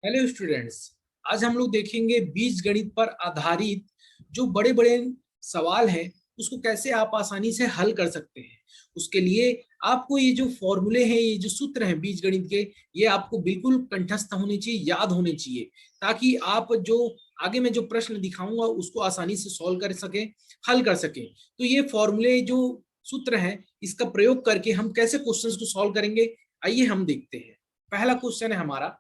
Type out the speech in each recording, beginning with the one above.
Hello students. आज हम लोग देखेंगे बीजगणित पर आधारित जो बड़े बड़े सवाल हैं उसको कैसे आप आसानी से हल कर सकते हैं। उसके लिए आपको ये जो फॉर्मूले हैं, ये जो सूत्र हैं बीजगणित के, ये आपको बिल्कुल कंठस्थ होने चाहिए, याद होने चाहिए, ताकि आप जो आगे मैं जो प्रश्न दिखाऊंगा उसको आसानी से सॉल्व कर सकें, हल कर सकें। तो ये फॉर्मूले जो सूत्र हैं इसका प्रयोग करके हम कैसे क्वेश्चंस को सॉल्व करेंगे, आइए हम देखते हैं। पहला क्वेश्चन है हमारा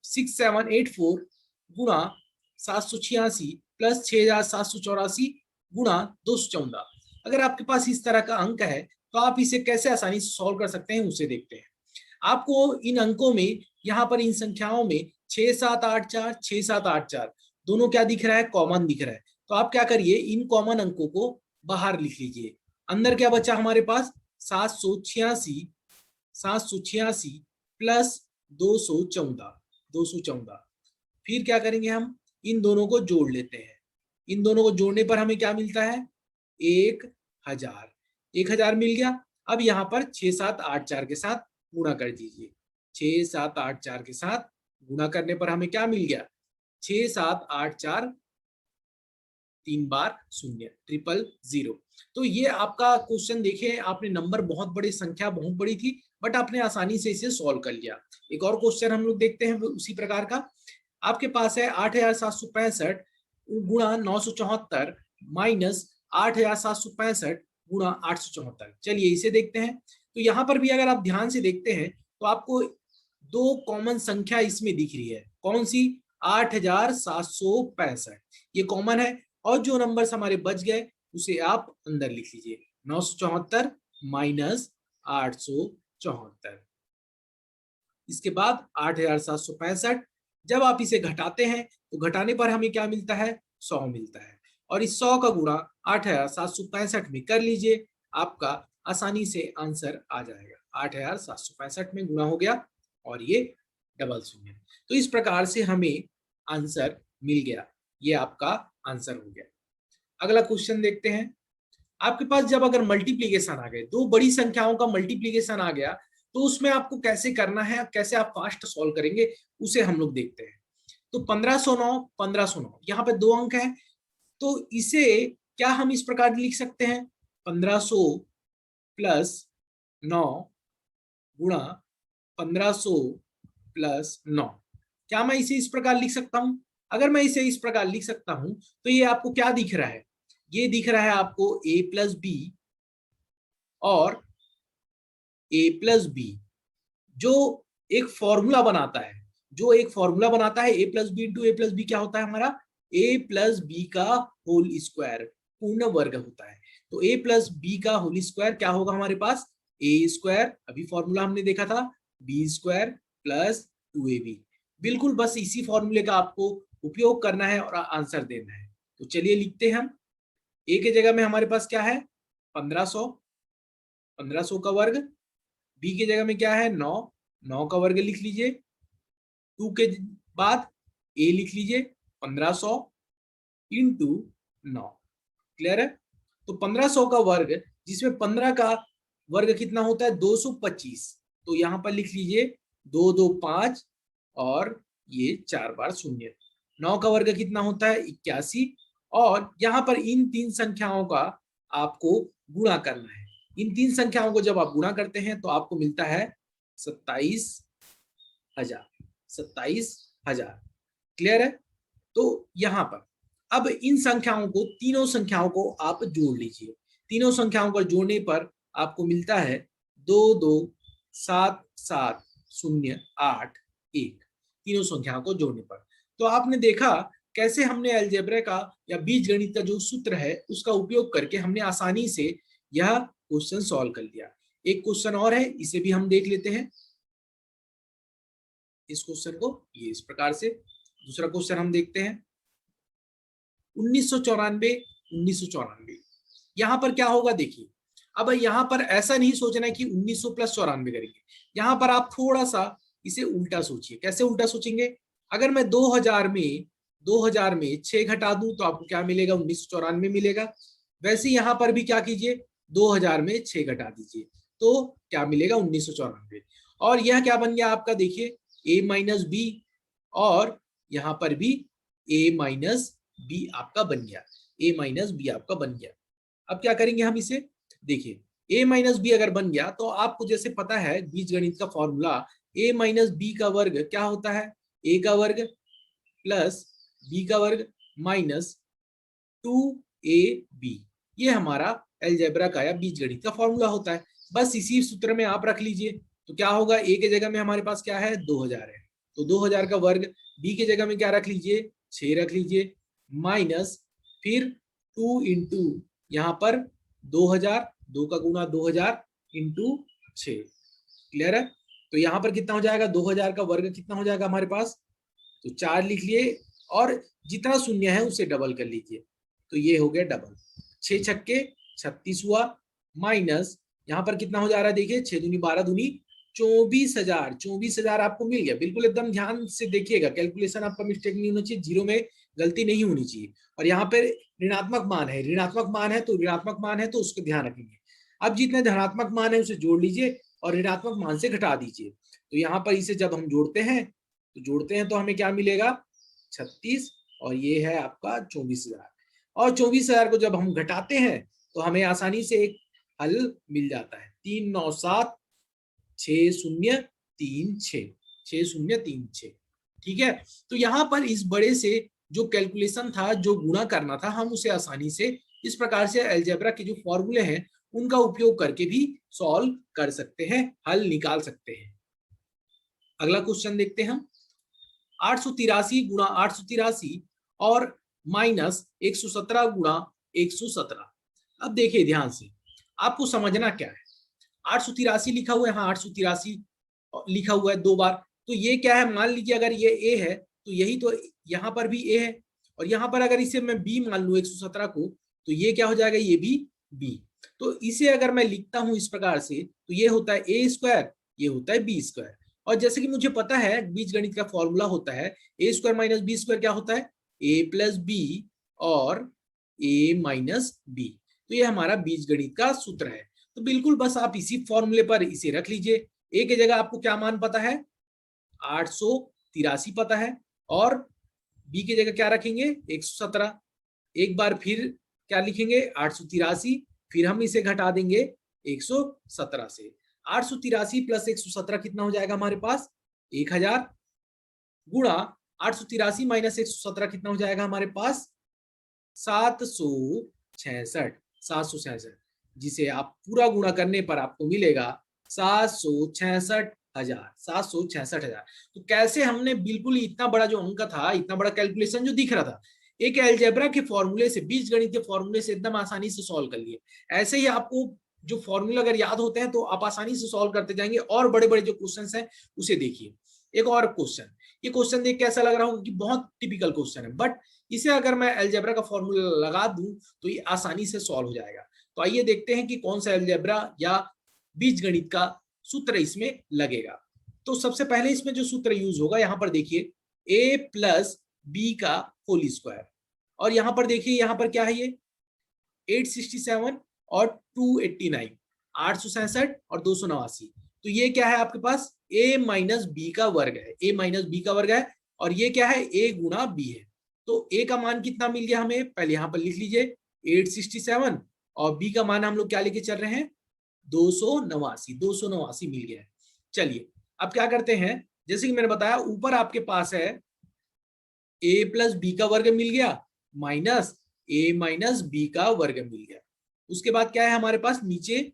6784 गुणा 786 प्लस 6784 गुणा 214। अगर आपके पास इस तरह का अंक है तो आप इसे कैसे आसानी से सॉल्व कर सकते हैं उसे देखते हैं। आपको इन अंकों में, यहाँ पर इन संख्याओं में 6784 6784 दोनों क्या दिख रहा है, कॉमन दिख रहा है। तो आप क्या करिए, इन कॉमन अंकों को बाहर लिख लीजिए। अंदर क्या बचा हमारे पास, 786 प्लस 214। फिर क्या करेंगे, हम इन दोनों को जोड़ लेते हैं। इन दोनों को जोड़ने पर हमें क्या मिलता है, 1000। 1000 मिल गया। अब यहाँ पर 6784 के साथ गुणा कर दीजिए। 6784 के साथ गुणा करने पर हमें क्या मिल गया, 6784 3 बार 0 000। तो ये आपका क्वेश्चन देखे आपने, नंबर बहुत बड़ी संख्या बहुत बड़ी थी, बट आपने आसानी से इसे सॉल्व कर लिया। एक और क्वेश्चन हम लोग देखते हैं उसी प्रकार का। आपके पास है 8765 गुणा 974 माइनस 8765 गुणा 874। चलिए इसे देखते हैं। तो यहाँ पर भी अगर आप ध्यान से देखते हैं तो आपको दो कॉमन संख्या इसमें दिख रही है। कौन सी, 8765, ये कॉमन है। और जो नंबर्स हमारे बच गए उसे आप अंदर लिख लीजिए, 974 माइनस 874। इसके बाद 8765, जब आप इसे घटाते हैं तो घटाने पर हमें क्या मिलता है, 100 मिलता है। और इस 100 का गुणा 8765 में कर लीजिए, आपका आसानी से आंसर आ जाएगा। 8765 में गुणा हो गया और ये डबल शून्य। तो इस प्रकार से हमें आंसर मिल गया, ये आपका आंसर हो गया। अगला क्वेश्चन देखते हैं। आपके पास जब अगर मल्टीप्लीकेशन आ गए, दो बड़ी संख्याओं का मल्टीप्लीकेशन आ गया, तो उसमें आपको कैसे करना है, कैसे आप फास्ट सॉल्व करेंगे उसे हम लोग देखते हैं। तो 1509 1509, यहाँ पे दो अंक है, तो इसे क्या हम इस प्रकार लिख सकते हैं, 1500 प्लस 9 गुणा 1500 प्लस 9। क्या मैं इसे इस प्रकार लिख सकता हूं? अगर मैं इसे इस प्रकार लिख सकता हूं तो ये आपको क्या दिख रहा है, ये दिख रहा है आपको a प्लस बी और a प्लस बी, जो एक फॉर्मूला बनाता है, a plus B into A plus B क्या होता है हमारा, a प्लस बी का होल स्क्वायर, पूर्ण वर्ग होता है। तो a प्लस बी का होल स्क्वायर क्या होगा हमारे पास, a स्क्वायर, अभी फॉर्मूला हमने देखा था, b स्क्वायर प्लस 2ab। बिल्कुल बस इसी फॉर्मूले का आपको उपयोग करना है और आंसर देना है। तो चलिए लिखते हैं हम। a के जगह में हमारे पास क्या है, 1500, 1500 का वर्ग। b की जगह में क्या है, 9, 9 का वर्ग लिख लीजिए। 2 के बाद a लिख लीजिए, 1500 इंटू 9। क्लियर है? तो 1500 का वर्ग, जिसमें 15 का वर्ग कितना होता है, 225। तो यहां पर लिख लीजिए 2 2 5 और ये 4 बार शून्य। 9 का वर्ग कितना होता है, 81। और यहाँ पर इन तीन संख्याओं का आपको गुणा करना है। इन तीन संख्याओं को जब आप गुणा करते हैं तो आपको मिलता है 27,000। 27,000। क्लियर है? तो यहाँ पर अब इन संख्याओं को, तीनों संख्याओं को आप जोड़ लीजिए। तीनों संख्याओं को जोड़ने पर आपको मिलता है 227708 तीनों संख्याओं को जोड़ने पर। तो आपने देखा कैसे हमने अलजेब्रा का या बीजगणित का जो सूत्र है उसका उपयोग करके हमने आसानी से यह क्वेश्चन सॉल्व कर लिया। एक क्वेश्चन और है, इसे भी हम देख लेते हैं। इस क्वेश्चन को ये इस प्रकार से, दूसरा क्वेश्चन हम देखते हैं। 1994 यहां पर क्या होगा देखिए। अब यहां पर ऐसा नहीं सोचना है कि 1900 प्लस 94 करेंगे। यहां पर आप थोड़ा सा इसे उल्टा सोचिए। कैसे उल्टा सोचेंगे, अगर मैं 2000 में 6 घटा दूं तो आपको क्या मिलेगा, 1994 मिलेगा। वैसे यहां पर भी क्या कीजिए, 2000 में 6 घटा दीजिए तो क्या मिलेगा, 1994। और यह क्या बन गया आपका, देखिए a माइनस बी, और यहाँ पर भी a माइनस बी आपका बन गया, a माइनस बी आपका बन गया। अब क्या करेंगे हम इसे, देखिए a माइनस बी अगर बन गया तो आपको जैसे पता है बीजगणित का फॉर्मूला a माइनस बी का वर्ग क्या होता है, a का वर्ग प्लस b का वर्ग माइनस 2ab, ये हमारा अलजेब्रा का या बीजगणित का फॉर्मूला होता है। बस इसी सूत्र में आप रख लीजिए, तो क्या होगा, a के जगह में हमारे पास क्या है 2000 है, तो 2000 का वर्ग, b के जगह में क्या रख लीजिए 6 रख लीजिए, माइनस फिर 2 इंटू यहाँ पर 2000, 2 का गुणा 2000 इंटू 6, क्लियर है। तो यहाँ पर कितना हो जाएगा, 2000 का वर्ग कितना हो जाएगा हमारे पास, तो 4 लिख लिए, और जितना शून्य है उसे डबल कर लीजिए, तो ये हो गया डबल, 6 छक्के 36 हुआ, माइनस यहाँ पर कितना हो जा रहा है, देखिए 6 दूनी 12 दूनी 24,000, 24,000 आपको मिल गया। बिल्कुल एकदम ध्यान से देखिएगा, कैलकुलेशन आपका मिस्टेक नहीं होना चाहिए, जीरो में गलती नहीं होनी चाहिए। और यहाँ पे ऋणात्मक मान है, ऋणात्मक मान है तो ऋणात्मक मान है तो उसको ध्यान रखेंगे। अब जितने धनात्मक मान है उसे जोड़ लीजिए और ऋणात्मक मान से घटा दीजिए, तो यहाँ पर इसे जब हम जोड़ते हैं तो हमें क्या मिलेगा 36, और ये है आपका 24,000, और 24,000 को जब हम घटाते हैं तो हमें आसानी से एक हल मिल जाता है, 397 6036, 6036, ठीक है। तो यहाँ पर इस बड़े से जो कैलकुलेशन था, जो गुणा करना था, हम उसे आसानी से इस प्रकार से अलजेब्रा के जो फॉर्मूले हैं उनका उपयोग करके भी सॉल्व कर सकते हैं, हल निकाल सकते हैं। अगला क्वेश्चन देखते हैं हम, 883 गुणा 883 और माइनस 117 गुणा 117। अब देखिए ध्यान से, आपको समझना क्या है, 883 लिखा हुआ है, हाँ 883 लिखा हुआ है 2 बार, तो ये क्या है, मान लीजिए अगर ये a है तो यही तो यहाँ पर भी a है, और यहाँ पर अगर इसे मैं b मान लूं 117 को, तो ये क्या हो जाएगा, ये भी b। तो इसे अगर मैं लिखता हूं इस प्रकार से, तो ये होता है a स्क्वायर, ये होता है b स्क्वायर, और जैसे कि मुझे पता है बीजगणित का फॉर्मूला होता है a square minus b square क्या होता है, a प्लस b और a माइनस b, तो ये हमारा बीजगणित का सूत्र है। तो बिल्कुल बस आप इसी फॉर्मूले पर इसे रख लीजिए। a के जगह आपको क्या मान पता है, 883 पता है, और b की जगह क्या रखेंगे 117, एक बार फिर क्या लिखेंगे 883, फिर हम इसे घटा देंगे 117 से, 883 प्लस 117 कितना हो जाएगा हमारे पास 1000, गुणा 883 माइनस 117 कितना हो जाएगा हमारे पास 766, जिसे आप पूरा गुणा करने पर आपको मिलेगा 766,000। तो कैसे हमने बिल्कुल इतना बड़ा जो अंक था, इतना बड़ा कैलकुलेशन जो दिख रहा था, एक अलजेब्रा के फॉर्मूले से, बीजगणित के फॉर्मूले से एकदम आसानी से सॉल्व कर लिए। ऐसे ही आपको जो फॉर्मूला अगर याद होते हैं तो आप आसानी से सॉल्व करते जाएंगे, और बड़े बड़े जो क्वेश्चन हैं उसे देखिए। एक और क्वेश्चन, ये क्वेश्चन देख के ऐसा लग रहा होगा कि बहुत टिपिकल क्वेश्चन है, बट इसे अगर मैं अलजेब्रा का फॉर्मूला लगा दूं तो ये आसानी से सॉल्व हो जाएगा। तो आइए देखते हैं कि कौन सा अलजेब्रा या बीजगणित का सूत्र इसमें लगेगा। तो सबसे पहले इसमें जो सूत्र यूज होगा, यहाँ पर देखिए a प्लस बी का होल स्क्वायर, और यहाँ पर देखिए यहाँ पर क्या है, ये 867 और 289, 867 और 289, तो ये क्या है आपके पास a माइनस बी का वर्ग है, a माइनस बी का वर्ग है, और ये क्या है a गुणा b है। तो a का मान कितना मिल गया हमें, पहले यहाँ पर लिख लीजिए 867, और b का मान हम लोग क्या लेके चल रहे हैं 289 मिल गया है। चलिए अब क्या करते हैं, जैसे कि मैंने बताया ऊपर आपके पास है a प्लस बी का वर्ग मिल गया, माइनस a माइनस बी का वर्ग मिल गया। उसके बाद क्या है हमारे पास नीचे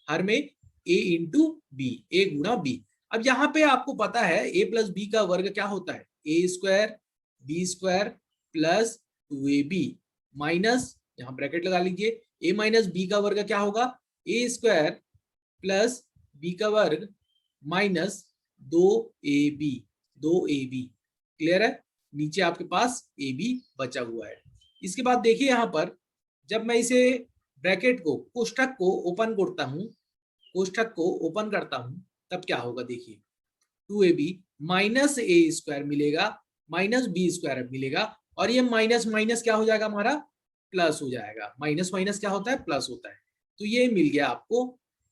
हर में a इंटू बी, ए गुणा बी। अब यहाँ पे आपको पता है a प्लस बी का वर्ग क्या होता है, a square B square plus 2ab, minus यहाँ ब्रैकेट लगा लीजिए a माइनस बी का वर्ग क्या होगा, a स्क्वायर प्लस बी का वर्ग माइनस 2ab, क्लियर है। नीचे आपके पास ab बचा हुआ है। इसके बाद देखिए यहाँ पर जब मैं इसे ब्रैकेट को, कोष्ठक को ओपन करता हूं, कोष्ठक को ओपन करता हूं, तब क्या होगा देखिए 2ab माइनस a स्क्वायर मिलेगा, माइनस बी स्क्वायर मिलेगा, और ये माइनस माइनस क्या हो जाएगा हमारा प्लस हो जाएगा, माइनस माइनस क्या होता है प्लस होता है। तो ये मिल गया आपको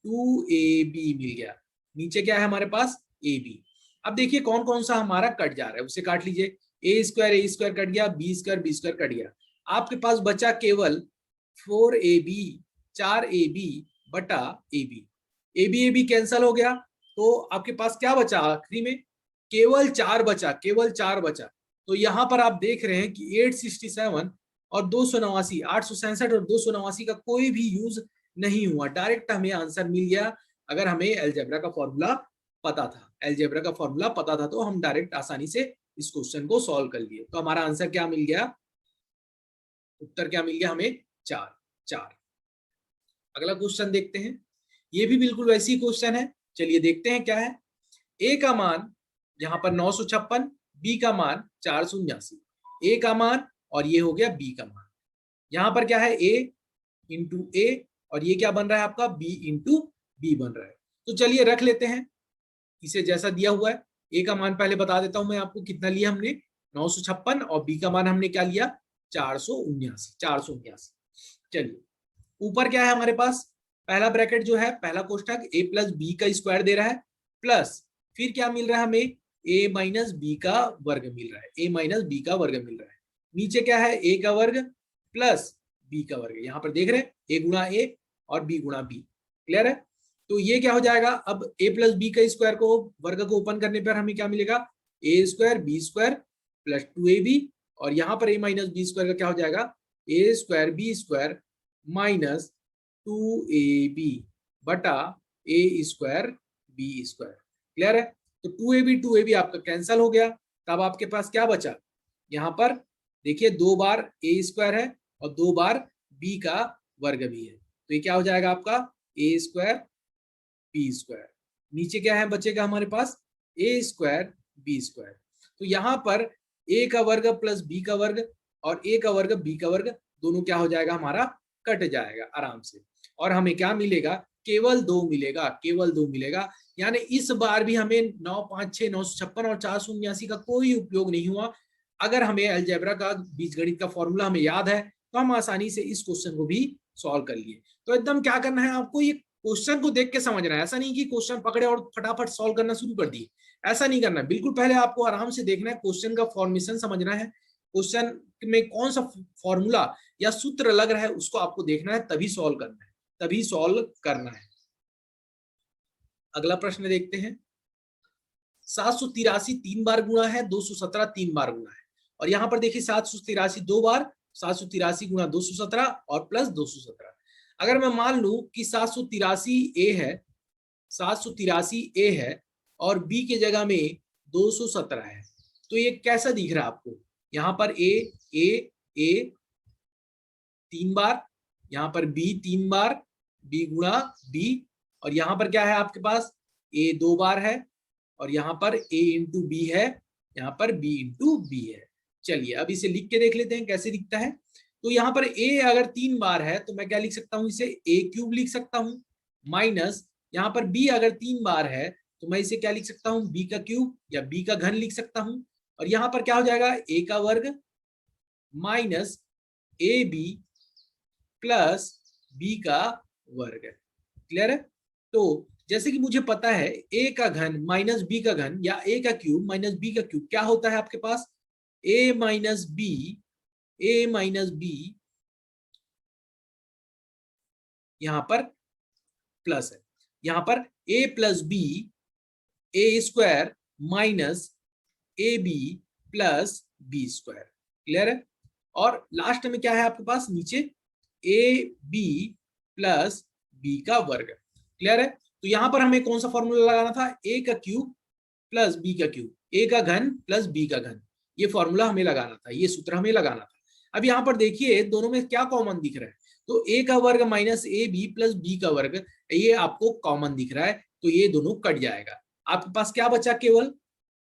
2ab मिल गया, नीचे क्या है हमारे पास ab। अब देखिए कौन कौन सा हमारा कट जा रहा है, उसे काट लीजिए। ए स्क्वायर कट गया, बी स्क्वायर कट गया। आपके पास बचा केवल 4ab 4ab बटा ab कैंसल हो गया, तो आपके पास क्या बचा आखिरी में, केवल 4 बचा, केवल 4 बचा। तो यहाँ पर आप देख रहे हैं कि 867 और 289, 867 और 289 का कोई भी यूज नहीं हुआ, डायरेक्ट हमें आंसर मिल गया। अगर हमें अलजेब्रा का फॉर्मूला पता था, अलजेब्रा का फॉर्मूला पता था, तो हम डायरेक्ट आसानी से इस क्वेश्चन को सॉल्व कर लिए। तो हमारा आंसर क्या मिल गया, उत्तर क्या मिल गया हमें, 4। अगला क्वेश्चन देखते हैं, ये भी बिल्कुल वैसी क्वेश्चन है। चलिए देखते हैं क्या है। ए का मान यहाँ पर 956, बी का मान 479, ए का मान और ये हो गया बी का मान। यहाँ पर क्या है, ए इंटू ए और ये क्या बन रहा है आपका, बी इंटू बी बन रहा है। तो चलिए रख लेते हैं इसे जैसा दिया हुआ है। ए का मान पहले बता देता हूं मैं आपको, कितना लिया हमने, 956, और बी का मान हमने क्या लिया, 479। चलिए ऊपर क्या है हमारे पास, पहला ब्रैकेट जो है, पहला कोष्ठक ए प्लस बी का स्क्वायर दे रहा है, प्लस फिर क्या मिल रहा है हमें, ए माइनस बी का वर्ग मिल रहा है, ए माइनस बी का वर्ग मिल रहा है। नीचे क्या है, ए का वर्ग प्लस बी का वर्ग, यहाँ पर देख रहे हैं ए गुणा ए और बी गुणा बी। क्लियर है, तो ये क्या हो जाएगा, अब ए प्लस बी का स्क्वायर को वर्ग को ओपन करने पर हमें क्या मिलेगा, A square B square plus 2ab, और यहाँ पर ए माइनस बी स्क्वायर का क्या हो जाएगा, A square B square minus 2ab बटा A square B square. Clear है, तो 2ab आपका कैंसल हो गया। तब आपके पास क्या बचा, यहाँ पर देखिए 2 बार ए स्क्वायर है और 2 बार बी का वर्ग भी है, तो ये क्या हो जाएगा आपका, ए स्क्वायर बी स्क्वायर। नीचे क्या है बचेगा हमारे पास, ए स्क्वायर बी स्क्वायर। तो यहाँ पर ए का वर्ग प्लस बी का वर्ग और ए का वर्ग बी का वर्ग दोनों क्या हो जाएगा हमारा, कट जाएगा आराम से, और हमें क्या मिलेगा, केवल 2 मिलेगा, केवल 2 मिलेगा। यानी इस बार भी हमें 956, 956 और 479 का कोई उपयोग नहीं हुआ। अगर हमें अलजेब्रा का बीजगणित का फॉर्मूला हमें याद है तो हम आसानी से इस क्वेश्चन को भी सॉल्व कर लिए। तो एकदम क्या करना है आपको, ये क्वेश्चन को देख के समझना है, ऐसा नहीं कि क्वेश्चन पकड़े और फटाफट सॉल्व करना शुरू कर दिए, ऐसा नहीं करना। बिल्कुल पहले आपको आराम से देखना है, क्वेश्चन का फॉर्मेशन समझना है, क्वेश्चन में कौन सा फॉर्मूला या सूत्र लग रहा है उसको आपको देखना है, तभी सॉल्व करना है, तभी सॉल्व करना है। अगला प्रश्न देखते हैं, 783 3 बार गुणा है, 217 3 बार गुणा है, और यहां पर देखिए 783 2 बार, 783 गुणा 217 और प्लस 217। अगर मैं मान लूं कि 783 ए है, 783 ए है और बी के जगह में 217 है, तो ये कैसा दिख रहा है आपको, यहाँ पर ए 3 बार, यहाँ पर बी 3 बार, बी गुणा बी, और यहाँ पर क्या है आपके पास, ए 2 बार है और यहाँ पर a इंटू बी है, यहाँ पर b इंटू बी है। चलिए अब इसे लिख के देख लेते हैं कैसे दिखता है। तो यहाँ पर a अगर 3 बार है तो मैं क्या लिख सकता हूँ, इसे a क्यूब लिख सकता हूँ, माइनस यहाँ पर b अगर 3 बार है तो मैं इसे क्या लिख सकता हूँ, b का क्यूब या b का घन लिख सकता हूँ, और यहाँ पर क्या हो जाएगा, a का वर्ग minus A B plus B का वर्ग। क्लियर है, तो जैसे कि मुझे पता है a का घन माइनस बी का घन या a का क्यूब माइनस बी का क्यूब क्या होता है आपके पास, a माइनस बी यहां पर प्लस है, यहां पर a plus B A square minus A B plus B square. Clear है, और लास्ट में क्या है आपके पास नीचे, ए बी प्लस बी का वर्ग। क्लियर है, तो यहां पर हमें कौन सा फॉर्मूला लगाना था, ए का क्यूब प्लस बी का क्यूब, ए का घन प्लस बी का घन, ये फॉर्मूला हमें लगाना था, ये सूत्र हमें लगाना था। अब यहाँ पर देखिए दोनों में क्या कॉमन दिख रहा है, तो ए का वर्ग minus A B plus B का वर्ग, ये आपको कॉमन दिख रहा है, तो ये दोनों कट जाएगा। आपके पास क्या बचा,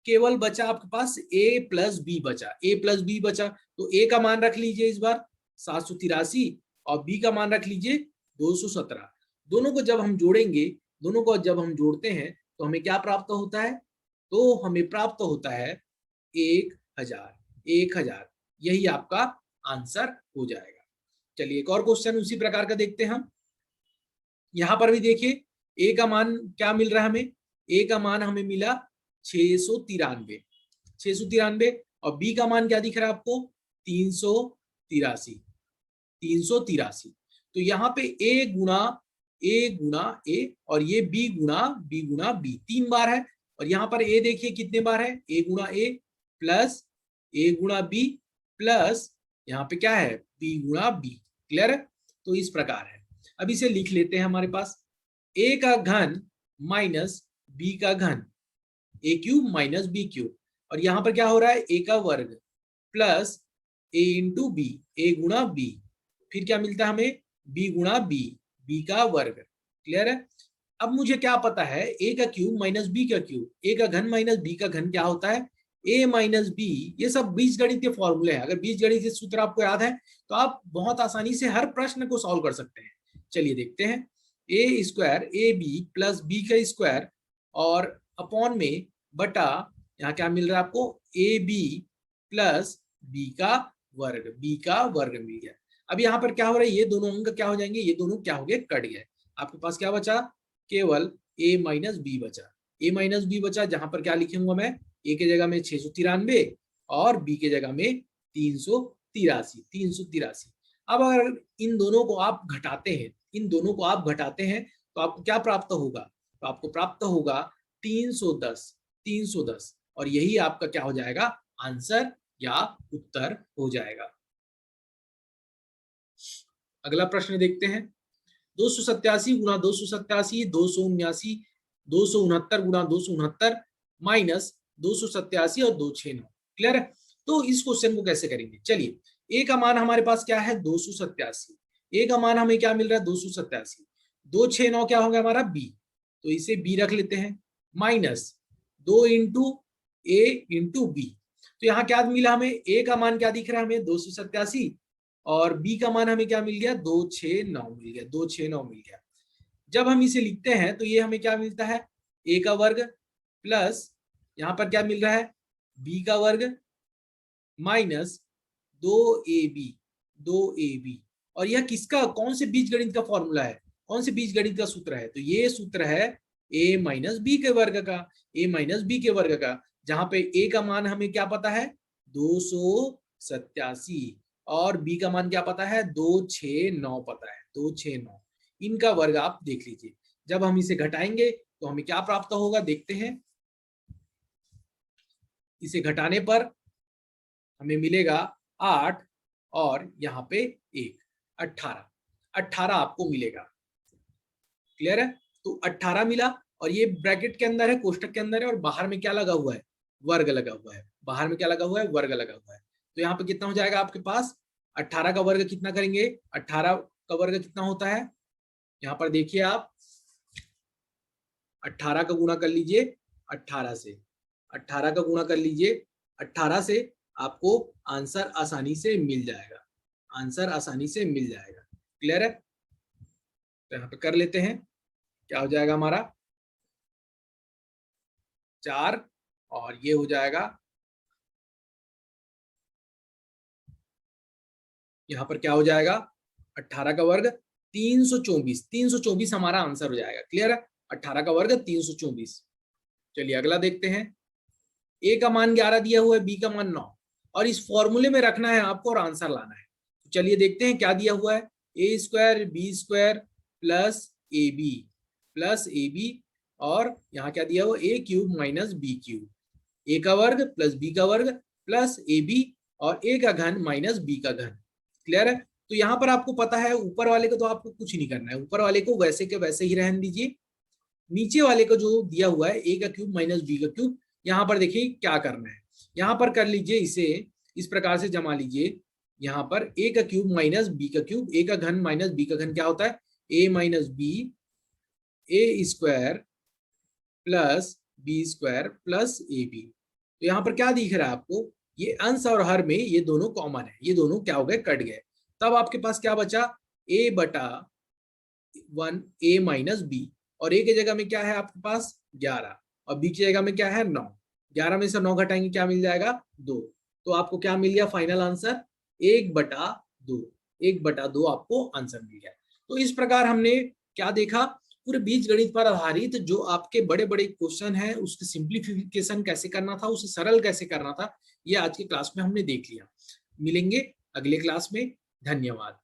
केवल बचा आपके पास a प्लस बी बचा, a प्लस बी बचा, तो a का मान रख लीजिए इस बार 783 और b का मान रख लीजिए 217। दोनों को जब हम जोड़ेंगे, दोनों को जब हम जोड़ते हैं तो हमें क्या प्राप्त होता है, तो हमें प्राप्त होता है 1000। यही आपका आंसर हो जाएगा। चलिए एक और क्वेश्चन उसी प्रकार का देखते हैं हम। यहां पर भी देखिए a का मान क्या मिल रहा है हमें, a का मान हमें मिला 693, 693। और बी का मान क्या दिख रहा है आपको? 383, 383। तो यहाँ पे ए गुना ए और ये बी गुना बी 3 बार है। और यहाँ पर ए देखिए कितने बार है? ए गुना ए प्लस ए गुना बी प्लस यहाँ पे क्या है? बी गुना बी। क्लियर है? तो इस प्रकार है। अब इसे लिख लेते हैं हमारे पास ए का घन माइनस बी का घन, ए क्यूब माइनस बी क्यूब। और यहाँ पर क्या हो रहा है? ए का वर्ग प्लस ए इंटू बी, ए गुणा बी, फिर क्या मिलता है हमें? बी गुणा बी, बी का वर्ग। क्लियर है? अब मुझे क्या पता है? ए का क्यूब माइनस बी का क्यूब, ए का घन माइनस बी का घन क्या होता है? A minus B. ये सब बीजगणित के फॉर्मूले हैं। अगर बीजगणित के सूत्र आपको याद है तो आप बहुत आसानी से हर प्रश्न को सॉल्व कर सकते हैं। चलिए देखते हैं। A square A B plus B का स्क्वायर और अपॉन में बटा यहाँ क्या मिल रहा है आपको? ए बी प्लस बी का वर्ग, बी का वर्ग मिल गया। अब यहाँ पर क्या हो रहा है? ये दोनों अंक क्या हो जाएंगे? ये दोनों क्या हो गए? कट गए। आपके पास क्या बचा? केवल ए माइनस बी बचा। ए माइनस बी बचा, जहां पर क्या लिखूंगा मैं? ए के जगह में 693 और बी के जगह में 383, 383। अब अगर इन दोनों को आप घटाते हैं, इन दोनों को आप घटाते हैं तो आपको क्या प्राप्त होगा? तो आपको प्राप्त होगा 310, 310। और यही आपका क्या हो जाएगा? आंसर या उत्तर हो जाएगा। अगला प्रश्न देखते हैं। 287 गुना 287, 279, 269 गुना 269 माइनस 287 और 269। क्लियर है? तो इस क्वेश्चन को कैसे करेंगे? चलिए, ए का मान हमारे पास क्या है? 287। ए का मान हमें क्या मिल रहा है? 287। 269 क्या होगा हमारा? बी। तो इसे बी रख लेते हैं माइनस 2 इंटू ए इंटू बी। तो यहाँ क्या मिला हमें? ए का मान क्या दिख रहा है हमें? 287 और बी का मान हमें क्या मिल गया? 269 मिल गया, 269 मिल गया। जब हम इसे लिखते हैं तो ये हमें क्या मिलता है? ए का वर्ग प्लस यहाँ पर क्या मिल रहा है? बी का वर्ग माइनस 2ab, 2ab। और यह किसका, कौन से बीजगणित का फॉर्मूला है? कौन से बीजगणित का सूत्र है? तो ये सूत्र है a माइनस बी के वर्ग का, a माइनस बी के वर्ग का, जहां पे a का मान हमें क्या पता है? 287 और b का मान क्या पता है? 269 पता है, 269। इनका वर्ग आप देख लीजिए। जब हम इसे घटाएंगे तो हमें क्या प्राप्त होगा? देखते हैं। इसे घटाने पर हमें मिलेगा 8 और यहाँ पे 1, 18, 18 आपको मिलेगा। क्लियर है? तो 18 मिला और ये ब्रैकेट के अंदर है, कोष्टक के अंदर है, और बाहर में क्या लगा हुआ है? वर्ग लगा हुआ है। बाहर में क्या लगा हुआ है? वर्ग लगा हुआ है। तो यहाँ पे कितना हो जाएगा आपके पास? 18 का वर्ग कितना करेंगे? 18 का वर्ग कितना होता है? यहाँ पर देखिए आप 18 का गुणा कर लीजिए 18 से, 18 का गुणा कर लीजिए 18 से, आपको आंसर आसानी से मिल जाएगा, आंसर आसानी से मिल जाएगा। क्लियर है? तो यहाँ पे कर लेते हैं। क्या हो जाएगा हमारा? 4 और ये हो जाएगा यहाँ पर क्या हो जाएगा? 18 का वर्ग 324, 324 हमारा आंसर हो जाएगा। क्लियर है? 18 का वर्ग 324। चलिए अगला देखते हैं। ए का मान 11 दिया हुआ है, बी का मान 9, और इस फॉर्मूले में रखना है आपको और आंसर लाना है। तो चलिए देखते हैं क्या दिया हुआ है। A square B square plus A B और यहाँ क्या दिया हुआ? A cube minus B cube, A का वर्ग प्लस बी का वर्ग प्लस ए बी और ए का घन माइनस बी का घन। क्लियर है? तो यहाँ पर आपको पता है ऊपर वाले को तो आपको कुछ नहीं करना है, ऊपर वाले को वैसे के वैसे ही रहने दीजिए। नीचे वाले को जो दिया हुआ है ए का क्यूब माइनस बी का क्यूब, यहाँ पर देखिए क्या करना है। यहाँ पर कर लीजिए, इसे इस प्रकार से जमा लीजिए। यहाँ पर ए का क्यूब माइनस बी का क्यूब, ए का घन माइनस बी का घन क्या होता है? A minus B, A square plus B square plus A B. तो यहाँ पर क्या दिख रहा है आपको? ये अंश और हर में ये दोनों कॉमन है, ये दोनों क्या हो गए? कट गए। तब आपके पास क्या बचा? a बटा 1 a माइनस बी, और a की जगह में क्या है आपके पास? 11 और b की जगह में क्या है? 9। 11 में से 9 घटाएंगे क्या मिल जाएगा? 2। तो आपको क्या मिल गया फाइनल आंसर? 1/2, 1/2 आपको आंसर मिल गया। तो इस प्रकार हमने क्या देखा? पूरे बीजगणित पर आधारित जो आपके बड़े बड़े क्वेश्चन है उसके सिंप्लीफिकेशन कैसे करना था, उसे सरल कैसे करना था, ये आज की क्लास में हमने देख लिया। मिलेंगे अगले क्लास में। धन्यवाद।